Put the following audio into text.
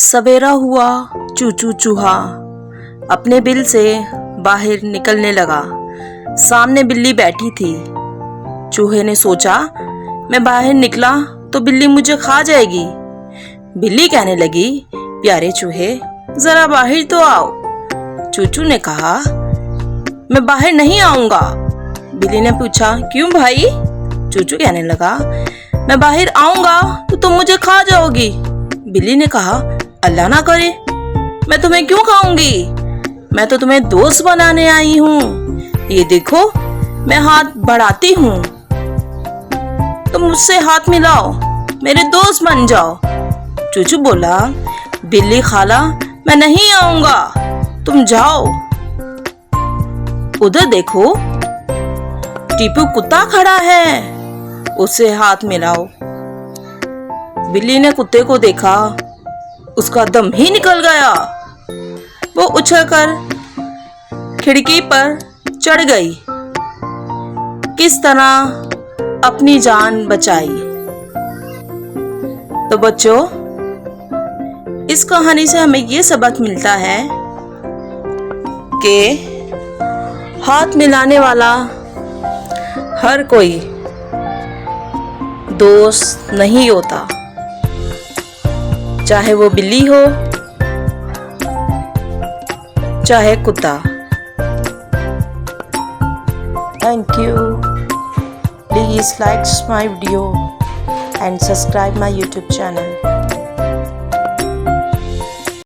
सवेरा हुआ, चूचू चूहा अपने बिल से बाहर निकलने लगा। सामने बिल्ली बैठी थी। चूहे ने सोचा, मैं बाहर निकला तो बिल्ली मुझे खा जाएगी। बिल्ली कहने लगी, प्यारे चूहे, जरा बाहर तो आओ। चूचू ने कहा, मैं बाहर नहीं आऊंगा। बिल्ली ने पूछा, क्यों भाई? चूचू कहने लगा, मैं बाहर आऊंगा तो तुम मुझे खा जाओगी। बिल्ली ने कहा, अल्लाह ना करे, मैं तुम्हें क्यों खाऊंगी? मैं तो तुम्हें दोस्त बनाने आई हूँ। ये देखो, मैं हाथ बढ़ाती हूँ, तुम मुझसे हाथ मिलाओ, मेरे दोस्त बन जाओ। चूचू बोला, बिल्ली खाला, मैं नहीं आऊंगा, तुम जाओ। उधर देखो, टीपू कुत्ता खड़ा है, उससे हाथ मिलाओ। बिल्ली ने कुत्ते को देखा, उसका दम ही निकल गया। वो उछलकर खिड़की पर चढ़ गई। किस तरह अपनी जान बचाई। तो बच्चों, इस कहानी से हमें ये सबक मिलता है कि हाथ मिलाने वाला हर कोई दोस्त नहीं होता, चाहे वो बिल्ली हो चाहे कुत्ता। Thank you. Please like my video and subscribe my YouTube channel.